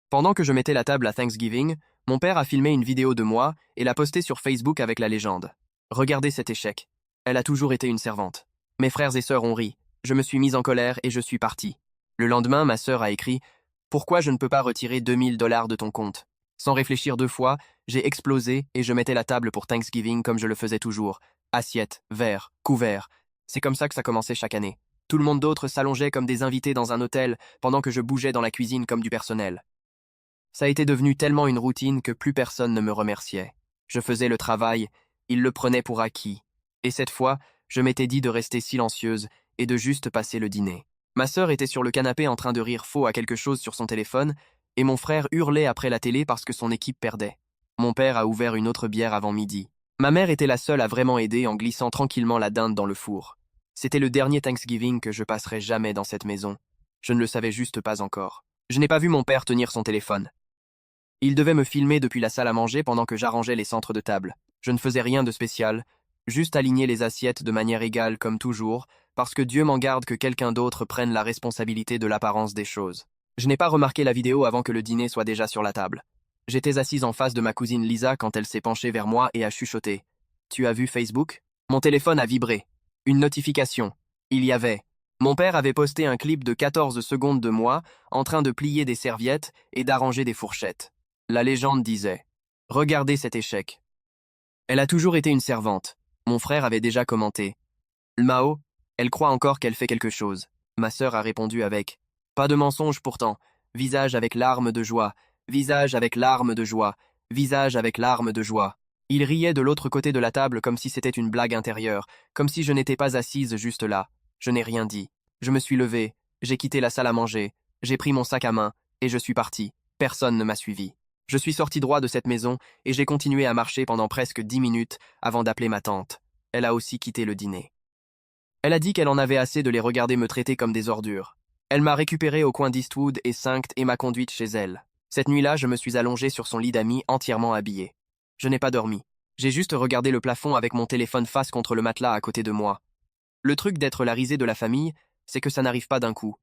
Pendant que je mettais la table à Thanksgiving, mon père a filmé une vidéo de moi et l'a postée sur Facebook avec la légende. Regardez cet échec. Elle a toujours été une servante. Mes frères et sœurs ont ri. Je me suis mise en colère et je suis parti. Le lendemain, ma sœur a écrit « Pourquoi je ne peux pas retirer 2000 $ de ton compte ?» Sans réfléchir 2 fois, j'ai explosé et je mettais la table pour Thanksgiving comme je le faisais toujours. Assiette, verre, couvert. C'est comme ça que ça commençait chaque année. Tout le monde d'autre s'allongeait comme des invités dans un hôtel pendant que je bougeais dans la cuisine comme du personnel. Ça a été devenu tellement une routine que plus personne ne me remerciait. Je faisais le travail, ils le prenaient pour acquis. Et cette fois, je m'étais dit de rester silencieuse et de juste passer le dîner. Ma sœur était sur le canapé en train de rire faux à quelque chose sur son téléphone, et mon frère hurlait après la télé parce que son équipe perdait. Mon père a ouvert une autre bière avant midi. Ma mère était la seule à vraiment aider en glissant tranquillement la dinde dans le four. C'était le dernier Thanksgiving que je passerai jamais dans cette maison. Je ne le savais juste pas encore. Je n'ai pas vu mon père tenir son téléphone. Il devait me filmer depuis la salle à manger pendant que j'arrangeais les centres de table. Je ne faisais rien de spécial, juste aligner les assiettes de manière égale comme toujours, parce que Dieu m'en garde que quelqu'un d'autre prenne la responsabilité de l'apparence des choses. Je n'ai pas remarqué la vidéo avant que le dîner soit déjà sur la table. J'étais assise en face de ma cousine Lisa quand elle s'est penchée vers moi et a chuchoté. « Tu as vu Facebook ?» Mon téléphone a vibré. Une notification. Il y avait. Mon père avait posté un clip de 14 secondes de moi en train de plier des serviettes et d'arranger des fourchettes. La légende disait « Regardez cet échec. » Elle a toujours été une servante. Mon frère avait déjà commenté. Mao, elle croit encore qu'elle fait quelque chose. Ma sœur a répondu avec « Pas de mensonge pourtant. Visage avec larmes de joie. Visage avec larmes de joie. Visage avec larmes de joie. » Il riait de l'autre côté de la table comme si c'était une blague intérieure, comme si je n'étais pas assise juste là. Je n'ai rien dit. Je me suis levée, j'ai quitté la salle à manger, j'ai pris mon sac à main, et je suis parti. Personne ne m'a suivi. Je suis sorti droit de cette maison et j'ai continué à marcher pendant presque 10 minutes avant d'appeler ma tante. Elle a aussi quitté le dîner. Elle a dit qu'elle en avait assez de les regarder me traiter comme des ordures. Elle m'a récupéré au coin d'Eastwood et Cinq et m'a conduite chez elle. Cette nuit-là, je me suis allongé sur son lit d'amis entièrement habillé. Je n'ai pas dormi. J'ai juste regardé le plafond avec mon téléphone face contre le matelas à côté de moi. Le truc d'être la risée de la famille, c'est que ça n'arrive pas d'un coup.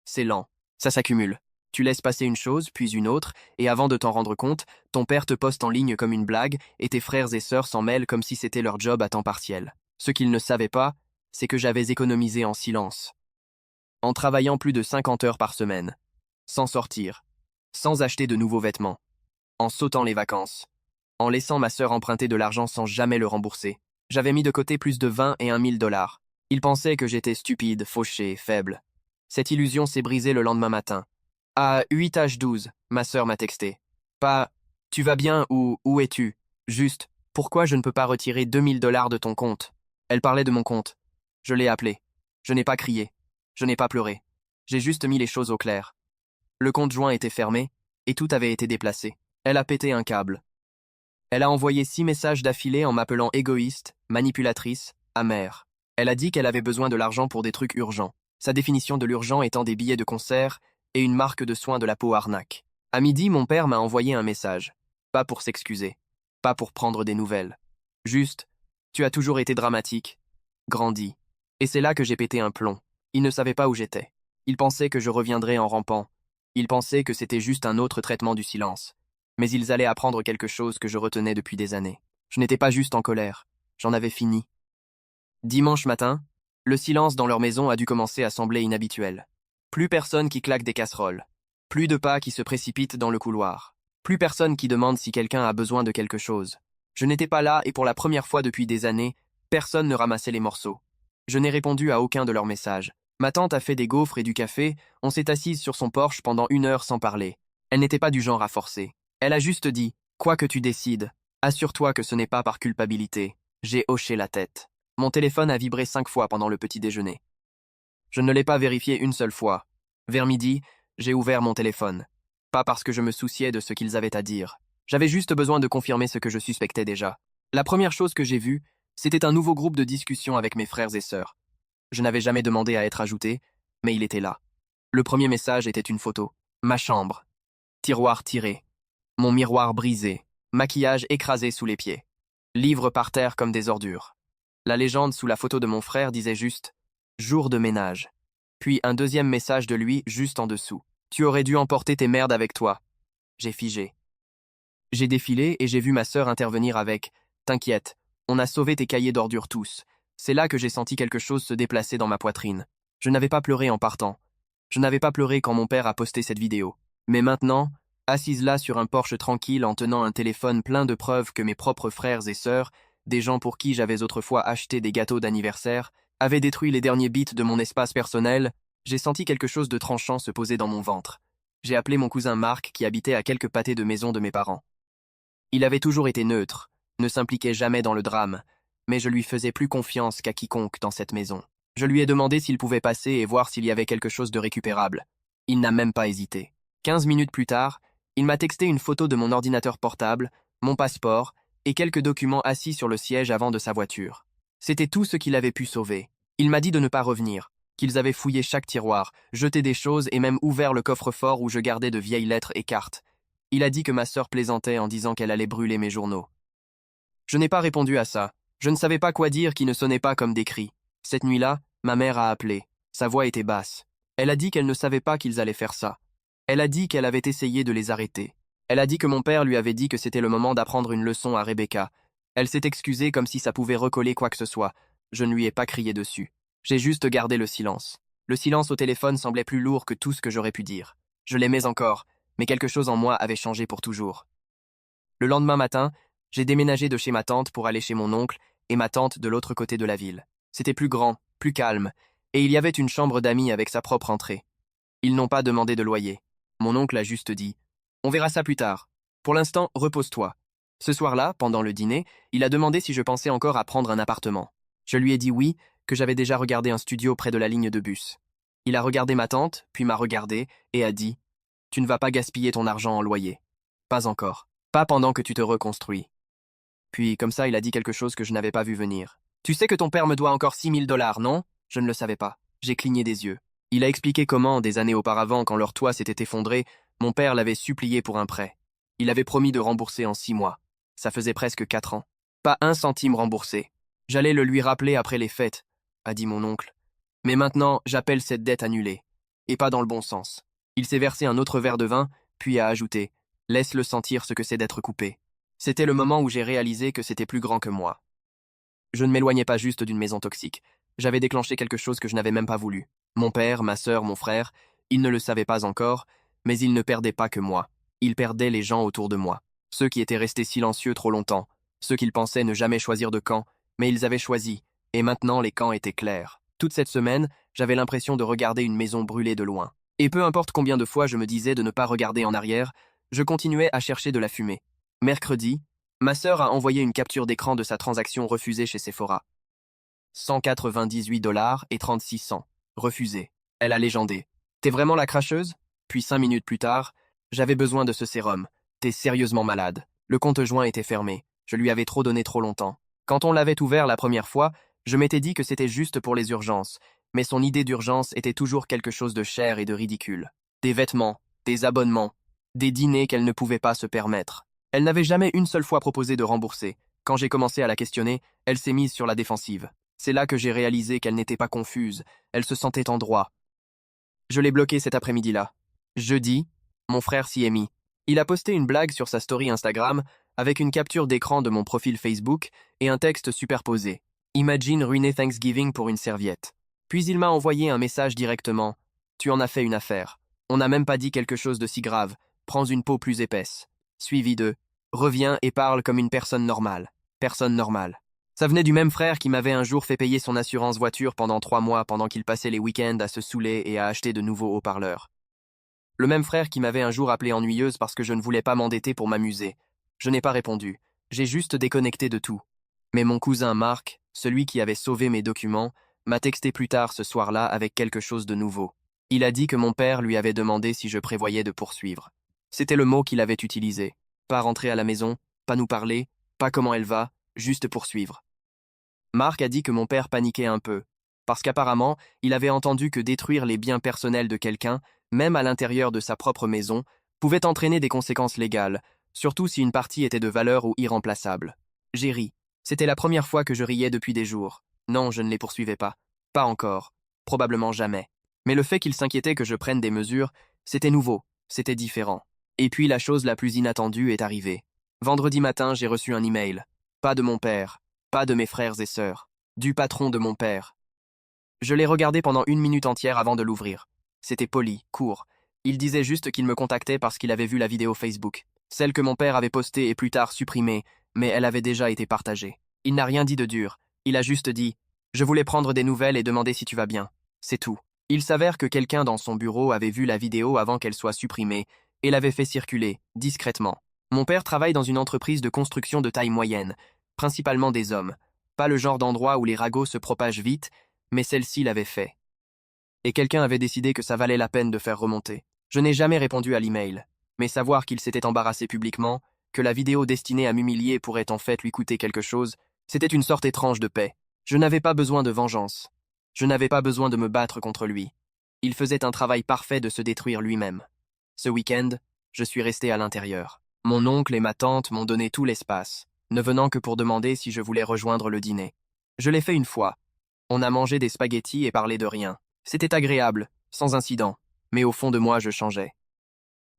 C'est lent. Ça s'accumule. Tu laisses passer une chose, puis une autre, et avant de t'en rendre compte, ton père te poste en ligne comme une blague, et tes frères et sœurs s'en mêlent comme si c'était leur job à temps partiel. Ce qu'ils ne savaient pas, c'est que j'avais économisé en silence. En travaillant plus de 50 heures par semaine. Sans sortir. Sans acheter de nouveaux vêtements. En sautant les vacances. En laissant ma sœur emprunter de l'argent sans jamais le rembourser. J'avais mis de côté plus de 20 et 1 000 $. Ils pensaient que j'étais stupide, fauché, faible. Cette illusion s'est brisée le lendemain matin. À 8h12, ma sœur m'a texté. Pas « Tu vas bien » ou « Où es-tu ?» Juste « Pourquoi je ne peux pas retirer 2000 $ de ton compte ?» Elle parlait de mon compte. Je l'ai appelé. Je n'ai pas crié. Je n'ai pas pleuré. J'ai juste mis les choses au clair. Le compte joint était fermé, et tout avait été déplacé. Elle a pété un câble. Elle a envoyé 6 messages d'affilée en m'appelant égoïste, manipulatrice, amère. Elle a dit qu'elle avait besoin de l'argent pour des trucs urgents. Sa définition de l'urgent étant des billets de concert et une marque de soins de la peau arnaque. À midi, mon père m'a envoyé un message. Pas pour s'excuser. Pas pour prendre des nouvelles. Juste, tu as toujours été dramatique. Grandi. Et c'est là que j'ai pété un plomb. Il ne savait pas où j'étais. Il pensait que je reviendrais en rampant. Il pensait que c'était juste un autre traitement du silence. Mais ils allaient apprendre quelque chose que je retenais depuis des années. Je n'étais pas juste en colère. J'en avais fini. Dimanche matin, le silence dans leur maison a dû commencer à sembler inhabituel. Plus personne qui claque des casseroles. Plus de pas qui se précipitent dans le couloir. Plus personne qui demande si quelqu'un a besoin de quelque chose. Je n'étais pas là et pour la première fois depuis des années, personne ne ramassait les morceaux. Je n'ai répondu à aucun de leurs messages. Ma tante a fait des gaufres et du café, on s'est assise sur son porche pendant 1 heure sans parler. Elle n'était pas du genre à forcer. Elle a juste dit « Quoi que tu décides, assure-toi que ce n'est pas par culpabilité. » J'ai hoché la tête. Mon téléphone a vibré 5 fois pendant le petit déjeuner. Je ne l'ai pas vérifié une seule fois. Vers midi, j'ai ouvert mon téléphone. Pas parce que je me souciais de ce qu'ils avaient à dire. J'avais juste besoin de confirmer ce que je suspectais déjà. La première chose que j'ai vue, c'était un nouveau groupe de discussion avec mes frères et sœurs. Je n'avais jamais demandé à être ajouté, mais il était là. Le premier message était une photo. Ma chambre. Tiroir tiré. Mon miroir brisé. Maquillage écrasé sous les pieds. Livres par terre comme des ordures. La légende sous la photo de mon frère disait juste « Jour de ménage ». Puis un deuxième message de lui juste en dessous. « Tu aurais dû emporter tes merdes avec toi. » J'ai figé. J'ai défilé et j'ai vu ma sœur intervenir avec « T'inquiète, on a sauvé tes cahiers d'ordures tous ». C'est là que j'ai senti quelque chose se déplacer dans ma poitrine. Je n'avais pas pleuré en partant. Je n'avais pas pleuré quand mon père a posté cette vidéo. Mais maintenant, assise là sur un porche tranquille en tenant un téléphone plein de preuves que mes propres frères et sœurs, des gens pour qui j'avais autrefois acheté des gâteaux d'anniversaire, avaient détruit les derniers bits de mon espace personnel, j'ai senti quelque chose de tranchant se poser dans mon ventre. J'ai appelé mon cousin Marc qui habitait à quelques pâtés de maison de mes parents. Il avait toujours été neutre, ne s'impliquait jamais dans le drame, mais je lui faisais plus confiance qu'à quiconque dans cette maison. Je lui ai demandé s'il pouvait passer et voir s'il y avait quelque chose de récupérable. Il n'a même pas hésité. 15 minutes plus tard, il m'a texté une photo de mon ordinateur portable, mon passeport et quelques documents assis sur le siège avant de sa voiture. C'était tout ce qu'il avait pu sauver. Il m'a dit de ne pas revenir, qu'ils avaient fouillé chaque tiroir, jeté des choses et même ouvert le coffre-fort où je gardais de vieilles lettres et cartes. Il a dit que ma sœur plaisantait en disant qu'elle allait brûler mes journaux. Je n'ai pas répondu à ça. Je ne savais pas quoi dire qui ne sonnait pas comme des cris. Cette nuit-là, ma mère a appelé. Sa voix était basse. Elle a dit qu'elle ne savait pas qu'ils allaient faire ça. Elle a dit qu'elle avait essayé de les arrêter. Elle a dit que mon père lui avait dit que c'était le moment d'apprendre une leçon à Rebecca. Elle s'est excusée comme si ça pouvait recoller quoi que ce soit. Je ne lui ai pas crié dessus. J'ai juste gardé le silence. Le silence au téléphone semblait plus lourd que tout ce que j'aurais pu dire. Je l'aimais encore, mais quelque chose en moi avait changé pour toujours. Le lendemain matin, j'ai déménagé de chez ma tante pour aller chez mon oncle et ma tante de l'autre côté de la ville. C'était plus grand, plus calme, et il y avait une chambre d'amis avec sa propre entrée. Ils n'ont pas demandé de loyer. Mon oncle a juste dit « On verra ça plus tard. Pour l'instant, repose-toi. » Ce soir-là, pendant le dîner, il a demandé si je pensais encore à prendre un appartement. Je lui ai dit oui, que j'avais déjà regardé un studio près de la ligne de bus. Il a regardé ma tante, puis m'a regardé, et a dit « Tu ne vas pas gaspiller ton argent en loyer. Pas encore. Pas pendant que tu te reconstruis. » Puis, comme ça, il a dit quelque chose que je n'avais pas vu venir. « Tu sais que ton père me doit encore 6 000 $, non ?» Je ne le savais pas. J'ai cligné des yeux. Il a expliqué comment, des années auparavant, quand leur toit s'était effondré, mon père l'avait supplié pour un prêt. Il avait promis de rembourser en 6 mois. Ça faisait presque 4 ans. Pas un centime remboursé. J'allais le lui rappeler après les fêtes, a dit mon oncle. Mais maintenant, j'appelle cette dette annulée. Et pas dans le bon sens. Il s'est versé un autre verre de vin, puis a ajouté « Laisse-le sentir ce que c'est d'être coupé. » C'était le moment où j'ai réalisé que c'était plus grand que moi. Je ne m'éloignais pas juste d'une maison toxique. J'avais déclenché quelque chose que je n'avais même pas voulu. Mon père, ma sœur, mon frère, ils ne le savaient pas encore, mais ils ne perdaient pas que moi. Ils perdaient les gens autour de moi. Ceux qui étaient restés silencieux trop longtemps. Ceux qu'ils pensaient ne jamais choisir de camp, mais ils avaient choisi, et maintenant les camps étaient clairs. Toute cette semaine, j'avais l'impression de regarder une maison brûler de loin. Et peu importe combien de fois je me disais de ne pas regarder en arrière, je continuais à chercher de la fumée. Mercredi, ma sœur a envoyé une capture d'écran de sa transaction refusée chez Sephora. 198 $ et 36 cents. Refusé. Elle a légendé. T'es vraiment la cracheuse? Puis 5 minutes plus tard, j'avais besoin de ce sérum. T'es sérieusement malade. Le compte joint était fermé. Je lui avais trop donné trop longtemps. Quand on l'avait ouvert la première fois, je m'étais dit que c'était juste pour les urgences. Mais son idée d'urgence était toujours quelque chose de cher et de ridicule. Des vêtements, des abonnements, des dîners qu'elle ne pouvait pas se permettre. Elle n'avait jamais une seule fois proposé de rembourser. Quand j'ai commencé à la questionner, elle s'est mise sur la défensive. C'est là que j'ai réalisé qu'elle n'était pas confuse. Elle se sentait en droit. Je l'ai bloquée cet après-midi-là. Jeudi, mon frère s'y est mis. Il a posté une blague sur sa story Instagram avec une capture d'écran de mon profil Facebook et un texte superposé. Imagine ruiner Thanksgiving pour une serviette. Puis il m'a envoyé un message directement. Tu en as fait une affaire. On n'a même pas dit quelque chose de si grave. Prends une peau plus épaisse. Suivi de reviens et parle comme une personne normale. Personne normale. Ça venait du même frère qui m'avait un jour fait payer son assurance voiture pendant 3 mois pendant qu'il passait les week-ends à se saouler et à acheter de nouveaux haut-parleurs. Le même frère qui m'avait un jour appelé ennuyeuse parce que je ne voulais pas m'endetter pour m'amuser. Je n'ai pas répondu. J'ai juste déconnecté de tout. Mais mon cousin Marc, celui qui avait sauvé mes documents, m'a texté plus tard ce soir-là avec quelque chose de nouveau. Il a dit que mon père lui avait demandé si je prévoyais de poursuivre. C'était le mot qu'il avait utilisé. Pas rentrer à la maison, pas nous parler, pas comment elle va, juste poursuivre. Marc a dit que mon père paniquait un peu, parce qu'apparemment, il avait entendu que détruire les biens personnels de quelqu'un, même à l'intérieur de sa propre maison, pouvait entraîner des conséquences légales, surtout si une partie était de valeur ou irremplaçable. J'ai ri. C'était la première fois que je riais depuis des jours. Non, je ne les poursuivais pas. Pas encore. Probablement jamais. Mais le fait qu'il s'inquiétait que je prenne des mesures, c'était nouveau, c'était différent. Et puis la chose la plus inattendue est arrivée. Vendredi matin, j'ai reçu un email. Pas de mon père, pas de mes frères et sœurs, du patron de mon père. Je l'ai regardé pendant 1 minute entière avant de l'ouvrir. C'était poli, court. Il disait juste qu'il me contactait parce qu'il avait vu la vidéo Facebook. Celle que mon père avait postée et plus tard supprimée, mais elle avait déjà été partagée. Il n'a rien dit de dur. Il a juste dit « Je voulais prendre des nouvelles et demander si tu vas bien. » C'est tout. Il s'avère que quelqu'un dans son bureau avait vu la vidéo avant qu'elle soit supprimée et l'avait fait circuler, discrètement. Mon père travaille dans une entreprise de construction de taille moyenne, principalement des hommes. Pas le genre d'endroit où les ragots se propagent vite, mais celle-ci l'avait fait. Et quelqu'un avait décidé que ça valait la peine de faire remonter. Je n'ai jamais répondu à l'email, mais savoir qu'il s'était embarrassé publiquement, que la vidéo destinée à m'humilier pourrait en fait lui coûter quelque chose, c'était une sorte étrange de paix. Je n'avais pas besoin de vengeance. Je n'avais pas besoin de me battre contre lui. Il faisait un travail parfait de se détruire lui-même. Ce week-end, je suis resté à l'intérieur. Mon oncle et ma tante m'ont donné tout l'espace, ne venant que pour demander si je voulais rejoindre le dîner. Je l'ai fait une fois. On a mangé des spaghettis et parlé de rien. C'était agréable, sans incident, mais au fond de moi je changeais.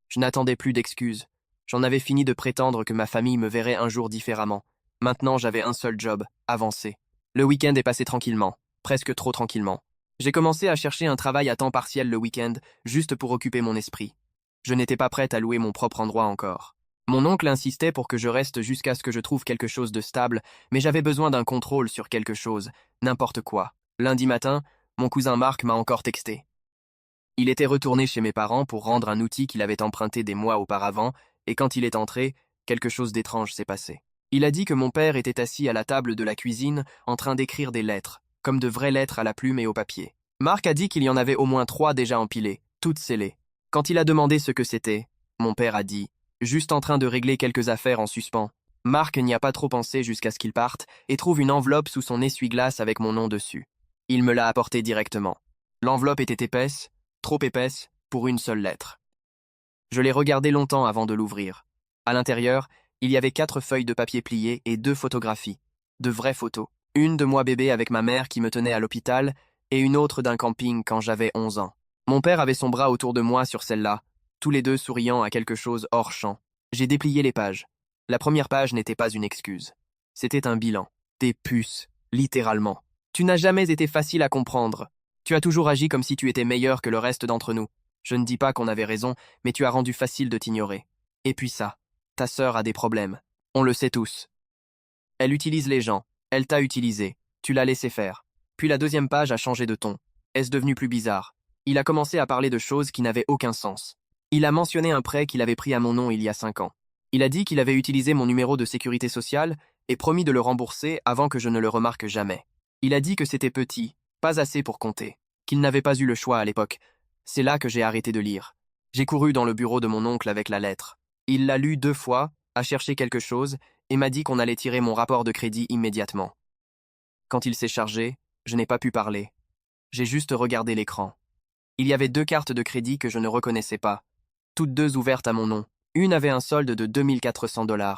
Je n'attendais plus d'excuses. J'en avais fini de prétendre que ma famille me verrait un jour différemment. Maintenant j'avais un seul job, avancer. Le week-end est passé tranquillement, presque trop tranquillement. J'ai commencé à chercher un travail à temps partiel le week-end, juste pour occuper mon esprit. Je n'étais pas prête à louer mon propre endroit encore. Mon oncle insistait pour que je reste jusqu'à ce que je trouve quelque chose de stable, mais j'avais besoin d'un contrôle sur quelque chose, n'importe quoi. Lundi matin, mon cousin Marc m'a encore texté. Il était retourné chez mes parents pour rendre un outil qu'il avait emprunté des mois auparavant, et quand il est entré, quelque chose d'étrange s'est passé. Il a dit que mon père était assis à la table de la cuisine en train d'écrire des lettres, comme de vraies lettres à la plume et au papier. Marc a dit qu'il y en avait au moins 3 déjà empilées, toutes scellées. Quand il a demandé ce que c'était, mon père a dit « Juste en train de régler quelques affaires en suspens ». Marc n'y a pas trop pensé jusqu'à ce qu'il parte et trouve une enveloppe sous son essuie-glace avec mon nom dessus. Il me l'a apportée directement. L'enveloppe était épaisse, trop épaisse, pour une seule lettre. Je l'ai regardée longtemps avant de l'ouvrir. À l'intérieur, il y avait 4 feuilles de papier pliées et 2 photographies. De vraies photos. Une de moi bébé avec ma mère qui me tenait à l'hôpital et une autre d'un camping quand j'avais 11 ans. Mon père avait son bras autour de moi sur celle-là, tous les deux souriant à quelque chose hors champ. J'ai déplié les pages. La première page n'était pas une excuse. C'était un bilan. Des puces, littéralement. Tu n'as jamais été facile à comprendre. Tu as toujours agi comme si tu étais meilleur que le reste d'entre nous. Je ne dis pas qu'on avait raison, mais tu as rendu facile de t'ignorer. Et puis ça, ta sœur a des problèmes. On le sait tous. Elle utilise les gens. Elle t'a utilisé. Tu l'as laissé faire. Puis la deuxième page a changé de ton. Est-ce devenu plus bizarre? Il a commencé à parler de choses qui n'avaient aucun sens. Il a mentionné un prêt qu'il avait pris à mon nom il y a 5 ans. Il a dit qu'il avait utilisé mon numéro de sécurité sociale et promis de le rembourser avant que je ne le remarque jamais. Il a dit que c'était petit, pas assez pour compter, qu'il n'avait pas eu le choix à l'époque. C'est là que j'ai arrêté de lire. J'ai couru dans le bureau de mon oncle avec la lettre. Il l'a lue 2 fois, a cherché quelque chose et m'a dit qu'on allait tirer mon rapport de crédit immédiatement. Quand il s'est chargé, je n'ai pas pu parler. J'ai juste regardé l'écran. Il y avait 2 cartes de crédit que je ne reconnaissais pas, toutes 2 ouvertes à mon nom. Une avait un solde de 2400 $.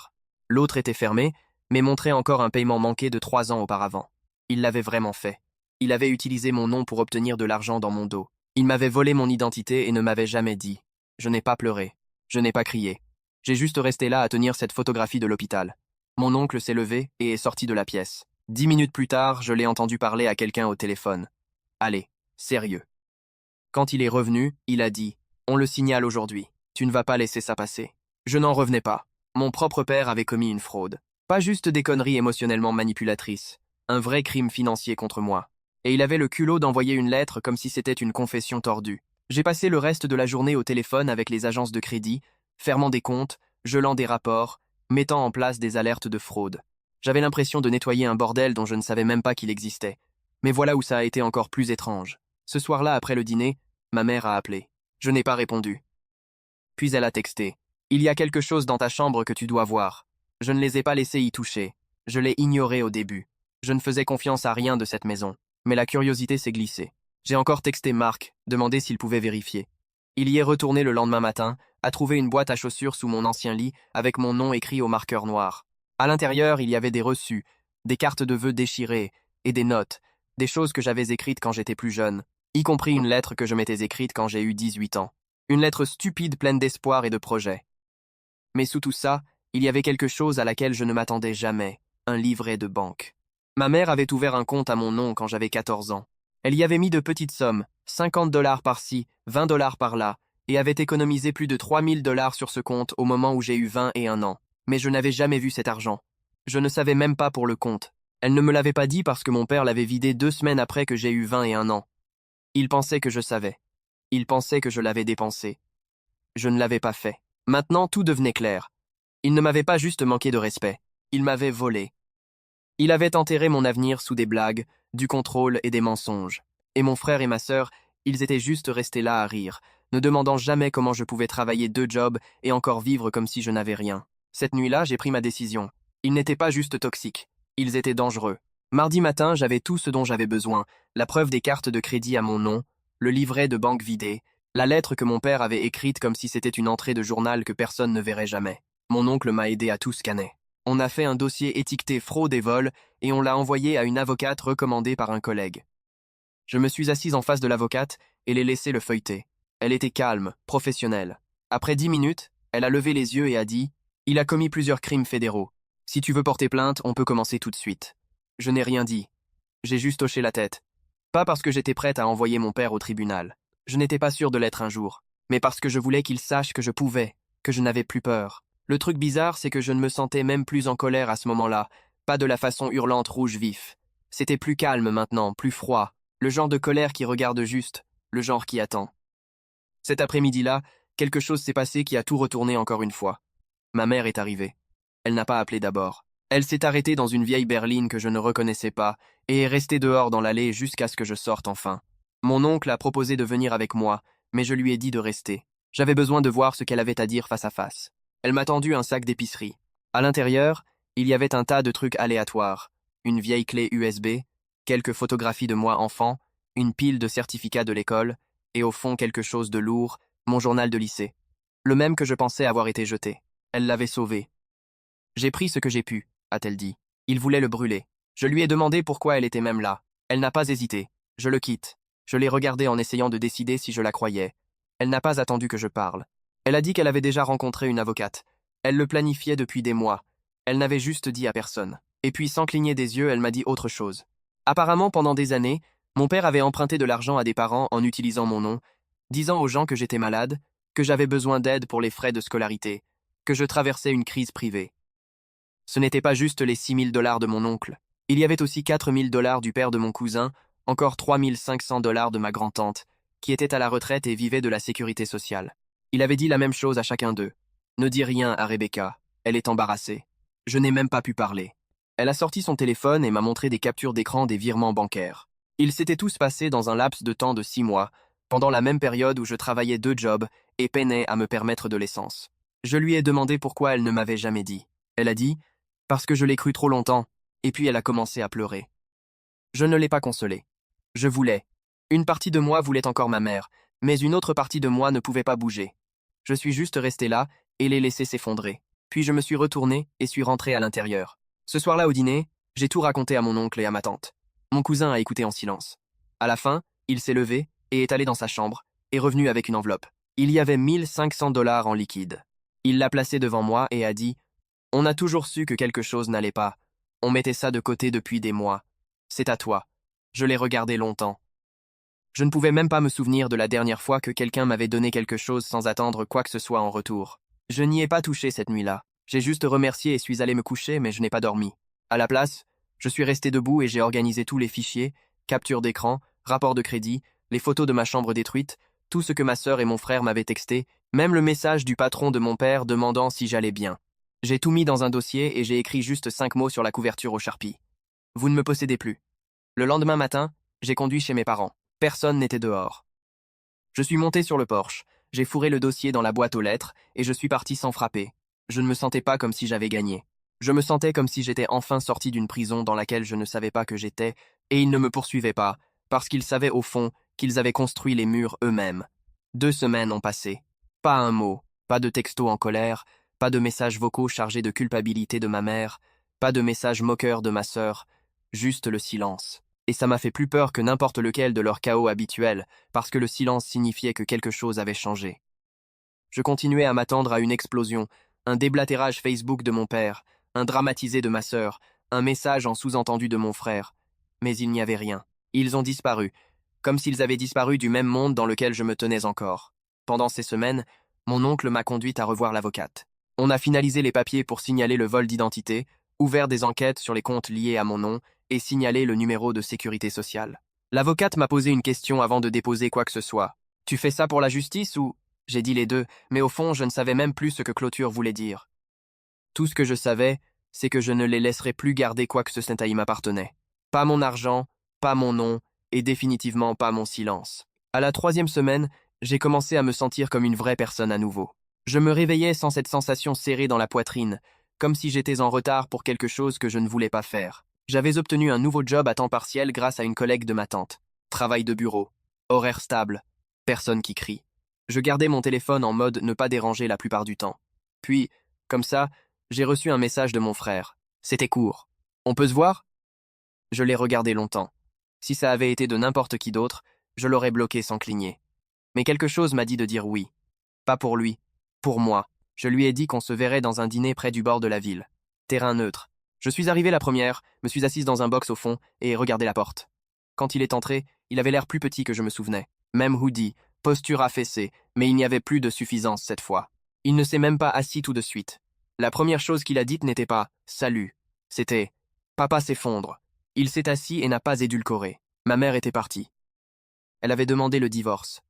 L'autre était fermée, mais montrait encore un paiement manqué de 3 ans auparavant. Il l'avait vraiment fait. Il avait utilisé mon nom pour obtenir de l'argent dans mon dos. Il m'avait volé mon identité et ne m'avait jamais dit. Je n'ai pas pleuré. Je n'ai pas crié. J'ai juste resté là à tenir cette photographie de l'hôpital. Mon oncle s'est levé et est sorti de la pièce. 10 minutes plus tard, je l'ai entendu parler à quelqu'un au téléphone. Allez, sérieux. Quand il est revenu, il a dit « On le signale aujourd'hui. Tu ne vas pas laisser ça passer. » Je n'en revenais pas. Mon propre père avait commis une fraude. Pas juste des conneries émotionnellement manipulatrices. Un vrai crime financier contre moi. Et il avait le culot d'envoyer une lettre comme si c'était une confession tordue. J'ai passé le reste de la journée au téléphone avec les agences de crédit, fermant des comptes, gelant des rapports, mettant en place des alertes de fraude. J'avais l'impression de nettoyer un bordel dont je ne savais même pas qu'il existait. Mais voilà où ça a été encore plus étrange. Ce soir-là, après le dîner, ma mère a appelé. Je n'ai pas répondu. Puis elle a texté. « Il y a quelque chose dans ta chambre que tu dois voir. » Je ne les ai pas laissés y toucher. Je l'ai ignoré au début. Je ne faisais confiance à rien de cette maison. Mais la curiosité s'est glissée. J'ai encore texté Marc, demandé s'il pouvait vérifier. Il y est retourné le lendemain matin, a trouvé une boîte à chaussures sous mon ancien lit avec mon nom écrit au marqueur noir. À l'intérieur, il y avait des reçus, des cartes de vœux déchirées et des notes, des choses que j'avais écrites quand j'étais plus jeune, y compris une lettre que je m'étais écrite quand j'ai eu 18 ans. Une lettre stupide pleine d'espoir et de projets. Mais sous tout ça, il y avait quelque chose à laquelle je ne m'attendais jamais, un livret de banque. Ma mère avait ouvert un compte à mon nom quand j'avais 14 ans. Elle y avait mis de petites sommes, 50 dollars par-ci, 20 dollars par-là, et avait économisé plus de 3000 dollars sur ce compte au moment où j'ai eu 21 ans. Mais je n'avais jamais vu cet argent. Je ne savais même pas pour le compte. Elle ne me l'avait pas dit parce que mon père l'avait vidé 2 semaines après que j'ai eu 21 ans. Il pensait que je savais. Il pensait que je l'avais dépensé. Je ne l'avais pas fait. Maintenant, tout devenait clair. Il ne m'avait pas juste manqué de respect. Il m'avait volé. Il avait enterré mon avenir sous des blagues, du contrôle et des mensonges. Et mon frère et ma sœur, ils étaient juste restés là à rire, ne demandant jamais comment je pouvais travailler 2 jobs et encore vivre comme si je n'avais rien. Cette nuit-là, j'ai pris ma décision. Ils n'étaient pas juste toxiques. Ils étaient dangereux. Mardi matin, j'avais tout ce dont j'avais besoin, la preuve des cartes de crédit à mon nom, le livret de banque vidé, la lettre que mon père avait écrite comme si c'était une entrée de journal que personne ne verrait jamais. Mon oncle m'a aidé à tout scanner. On a fait un dossier étiqueté fraude et vol et on l'a envoyé à une avocate recommandée par un collègue. Je me suis assise en face de l'avocate et l'ai laissé le feuilleter. Elle était calme, professionnelle. Après 10 minutes, elle a levé les yeux et a dit « Il a commis plusieurs crimes fédéraux. Si tu veux porter plainte, on peut commencer tout de suite. » Je n'ai rien dit. J'ai juste hoché la tête. Pas parce que j'étais prête à envoyer mon père au tribunal. Je n'étais pas sûre de l'être un jour. Mais parce que je voulais qu'il sache que je pouvais, que je n'avais plus peur. Le truc bizarre, c'est que je ne me sentais même plus en colère à ce moment-là, pas de la façon hurlante rouge vif. C'était plus calme maintenant, plus froid, le genre de colère qui regarde juste, le genre qui attend. Cet après-midi-là, quelque chose s'est passé qui a tout retourné encore une fois. Ma mère est arrivée. Elle n'a pas appelé d'abord. Elle s'est arrêtée dans une vieille berline que je ne reconnaissais pas et est restée dehors dans l'allée jusqu'à ce que je sorte enfin. Mon oncle a proposé de venir avec moi, mais je lui ai dit de rester. J'avais besoin de voir ce qu'elle avait à dire face à face. Elle m'a tendu un sac d'épicerie. À l'intérieur, il y avait un tas de trucs aléatoires. Une vieille clé USB, quelques photographies de moi enfant, une pile de certificats de l'école, et au fond quelque chose de lourd, mon journal de lycée. Le même que je pensais avoir été jeté. Elle l'avait sauvé. J'ai pris ce que j'ai pu, a-t-elle dit. Il voulait le brûler. Je lui ai demandé pourquoi elle était même là. Elle n'a pas hésité. Je le quitte. Je l'ai regardée en essayant de décider si je la croyais. Elle n'a pas attendu que je parle. Elle a dit qu'elle avait déjà rencontré une avocate. Elle le planifiait depuis des mois. Elle n'avait juste dit à personne. Et puis, sans cligner des yeux, elle m'a dit autre chose. Apparemment, pendant des années, mon père avait emprunté de l'argent à des parents en utilisant mon nom, disant aux gens que j'étais malade, que j'avais besoin d'aide pour les frais de scolarité, que je traversais une crise privée. Ce n'était pas juste les 6000 dollars de mon oncle. Il y avait aussi 4000 dollars du père de mon cousin, encore 3500 dollars de ma grand-tante, qui était à la retraite et vivait de la sécurité sociale. Il avait dit la même chose à chacun d'eux. Ne dis rien à Rebecca, elle est embarrassée. Je n'ai même pas pu parler. Elle a sorti son téléphone et m'a montré des captures d'écran des virements bancaires. Ils s'étaient tous passés dans un laps de temps de 6 mois, pendant la même période où je travaillais 2 jobs et peinais à me permettre de l'essence. Je lui ai demandé pourquoi elle ne m'avait jamais dit. Elle a dit « Parce que je l'ai cru trop longtemps », et puis elle a commencé à pleurer. Je ne l'ai pas consolée. Je voulais. Une partie de moi voulait encore ma mère, mais une autre partie de moi ne pouvait pas bouger. Je suis juste resté là et l'ai laissé s'effondrer. Puis je me suis retourné et suis rentré à l'intérieur. Ce soir-là au dîner, j'ai tout raconté à mon oncle et à ma tante. Mon cousin a écouté en silence. À la fin, il s'est levé et est allé dans sa chambre, et revenu avec une enveloppe. Il y avait 1500 dollars en liquide. Il l'a placé devant moi et a dit « On a toujours su que quelque chose n'allait pas. On mettait ça de côté depuis des mois. C'est à toi. » Je l'ai regardé longtemps. Je ne pouvais même pas me souvenir de la dernière fois que quelqu'un m'avait donné quelque chose sans attendre quoi que ce soit en retour. Je n'y ai pas touché cette nuit-là. J'ai juste remercié et suis allé me coucher, mais je n'ai pas dormi. À la place, je suis resté debout et j'ai organisé tous les fichiers, captures d'écran, rapports de crédit, les photos de ma chambre détruite, tout ce que ma sœur et mon frère m'avaient texté, même le message du patron de mon père demandant si j'allais bien. J'ai tout mis dans un dossier et j'ai écrit juste 5 mots sur la couverture au Sharpie. Vous ne me possédez plus. Le lendemain matin, j'ai conduit chez mes parents. Personne n'était dehors. Je suis monté sur le porche, j'ai fourré le dossier dans la boîte aux lettres et je suis parti sans frapper. Je ne me sentais pas comme si j'avais gagné. Je me sentais comme si j'étais enfin sorti d'une prison dans laquelle je ne savais pas que j'étais, et ils ne me poursuivaient pas, parce qu'ils savaient au fond qu'ils avaient construit les murs eux-mêmes. 2 semaines ont passé. Pas un mot, pas de texto en colère, pas de messages vocaux chargés de culpabilité de ma mère, pas de messages moqueurs de ma sœur, juste le silence. Et ça m'a fait plus peur que n'importe lequel de leurs chaos habituels, parce que le silence signifiait que quelque chose avait changé. Je continuais à m'attendre à une explosion, un déblatérage Facebook de mon père, un dramatisé de ma sœur, un message en sous-entendu de mon frère. Mais il n'y avait rien. Ils ont disparu, comme s'ils avaient disparu du même monde dans lequel je me tenais encore. Pendant ces semaines, mon oncle m'a conduite à revoir l'avocate. On a finalisé les papiers pour signaler le vol d'identité, ouvert des enquêtes sur les comptes liés à mon nom et signaler le numéro de sécurité sociale. L'avocate m'a posé une question avant de déposer quoi que ce soit. « Tu fais ça pour la justice ou… » J'ai dit les deux, mais au fond, je ne savais même plus ce que clôture voulait dire. Tout ce que je savais, c'est que je ne les laisserais plus garder quoi que ce soit qui m'appartenait. Pas mon argent, pas mon nom, et définitivement pas mon silence. À la 3e semaine, j'ai commencé à me sentir comme une vraie personne à nouveau. Je me réveillais sans cette sensation serrée dans la poitrine, comme si j'étais en retard pour quelque chose que je ne voulais pas faire. J'avais obtenu un nouveau job à temps partiel grâce à une collègue de ma tante. Travail de bureau, horaire stable, personne qui crie. Je gardais mon téléphone en mode ne pas déranger la plupart du temps. Puis, comme ça, j'ai reçu un message de mon frère. C'était court. On peut se voir? Je l'ai regardé longtemps. Si ça avait été de n'importe qui d'autre, je l'aurais bloqué sans cligner. Mais quelque chose m'a dit de dire oui. Pas pour lui, pour moi. Je lui ai dit qu'on se verrait dans un dîner près du bord de la ville. Terrain neutre. Je suis arrivé la première, me suis assise dans un box au fond et regardé la porte. Quand il est entré, il avait l'air plus petit que je me souvenais. Même hoodie, posture affaissée, mais il n'y avait plus de suffisance cette fois. Il ne s'est même pas assis tout de suite. La première chose qu'il a dite n'était pas « salut ». C'était « papa s'effondre ». Il s'est assis et n'a pas édulcoré. Ma mère était partie. Elle avait demandé le divorce.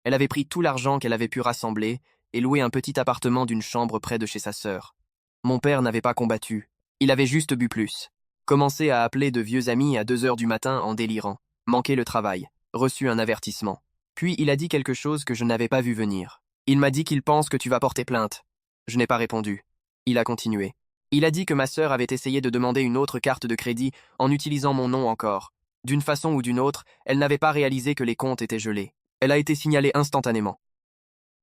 Elle avait pris tout l'argent qu'elle avait pu rassembler et loué un petit appartement d'une chambre près de chez sa sœur. Mon père n'avait pas combattu. Il avait juste bu plus. Commencé à appeler de vieux amis à 2 heures du matin en délirant. Manqué le travail. Reçu un avertissement. Puis il a dit quelque chose que je n'avais pas vu venir. Il m'a dit qu'il pense que tu vas porter plainte. Je n'ai pas répondu. Il a continué. Il a dit que ma sœur avait essayé de demander une autre carte de crédit en utilisant mon nom encore. D'une façon ou d'une autre, elle n'avait pas réalisé que les comptes étaient gelés. Elle a été signalée instantanément.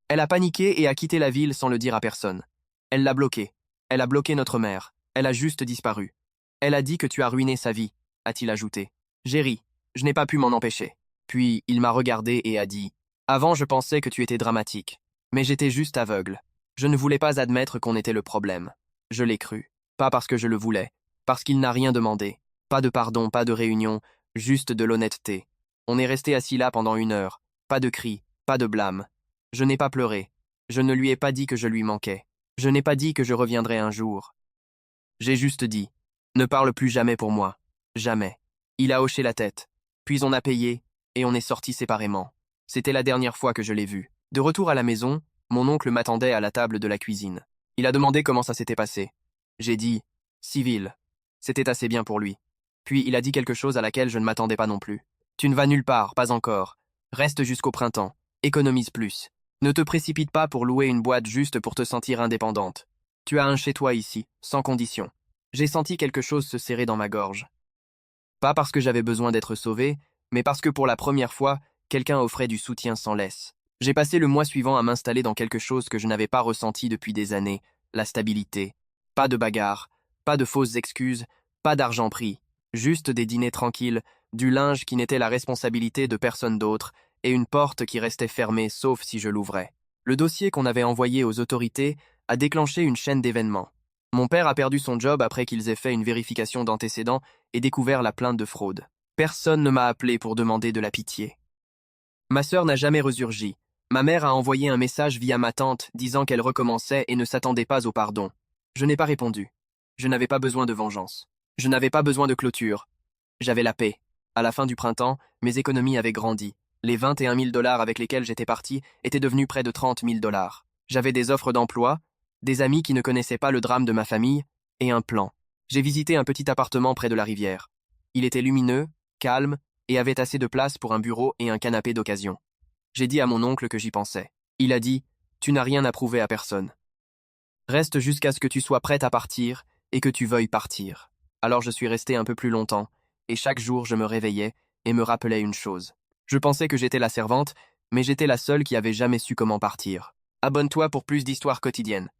Elle a paniqué et a quitté la ville sans le dire à personne. Elle l'a bloqué. Elle a bloqué notre mère. Elle a juste disparu. Elle a dit que tu as ruiné sa vie, a-t-il ajouté. J'ai ri. Je n'ai pas pu m'en empêcher. Puis il m'a regardé et a dit « Avant, je pensais que tu étais dramatique. Mais j'étais juste aveugle. Je ne voulais pas admettre qu'on était le problème. Je l'ai cru. Pas parce que je le voulais. Parce qu'il n'a rien demandé. Pas de pardon, pas de réunion. Juste de l'honnêteté. On est resté assis là pendant 1 heure. Pas de cris, pas de blâme. Je n'ai pas pleuré. Je ne lui ai pas dit que je lui manquais. Je n'ai pas dit que je reviendrais un jour. J'ai juste dit « Ne parle plus jamais pour moi. Jamais. » Il a hoché la tête. Puis on a payé, et on est sortis séparément. C'était la dernière fois que je l'ai vu. De retour à la maison, mon oncle m'attendait à la table de la cuisine. Il a demandé comment ça s'était passé. J'ai dit « Civil ». C'était assez bien pour lui. Puis il a dit quelque chose à laquelle je ne m'attendais pas non plus. « Tu ne vas nulle part, pas encore. Reste jusqu'au printemps. Économise plus. Ne te précipite pas pour louer une boîte juste pour te sentir indépendante. Tu as un chez-toi ici, sans condition. » J'ai senti quelque chose se serrer dans ma gorge. Pas parce que j'avais besoin d'être sauvé, mais parce que pour la première fois, quelqu'un offrait du soutien sans laisse. J'ai passé le mois suivant à m'installer dans quelque chose que je n'avais pas ressenti depuis des années, la stabilité. Pas de bagarre, pas de fausses excuses, pas d'argent pris, juste des dîners tranquilles, du linge qui n'était la responsabilité de personne d'autre, et une porte qui restait fermée sauf si je l'ouvrais. Le dossier qu'on avait envoyé aux autorités a déclenché une chaîne d'événements. Mon père a perdu son job après qu'ils aient fait une vérification d'antécédents et découvert la plainte de fraude. Personne ne m'a appelé pour demander de la pitié. Ma sœur n'a jamais resurgi. Ma mère a envoyé un message via ma tante disant qu'elle recommençait et ne s'attendait pas au pardon. Je n'ai pas répondu. Je n'avais pas besoin de vengeance. Je n'avais pas besoin de clôture. J'avais la paix. À la fin du printemps, mes économies avaient grandi. Les 21 000 $ avec lesquels j'étais parti étaient devenus près de 30 000 $. J'avais des offres d'emploi, des amis qui ne connaissaient pas le drame de ma famille, et un plan. J'ai visité un petit appartement près de la rivière. Il était lumineux, calme, et avait assez de place pour un bureau et un canapé d'occasion. J'ai dit à mon oncle que j'y pensais. Il a dit « Tu n'as rien à prouver à personne. Reste jusqu'à ce que tu sois prête à partir et que tu veuilles partir. » Alors je suis resté un peu plus longtemps, et chaque jour je me réveillais et me rappelais une chose. Je pensais que j'étais la servante, mais j'étais la seule qui avait jamais su comment partir. Abonne-toi pour plus d'histoires quotidiennes.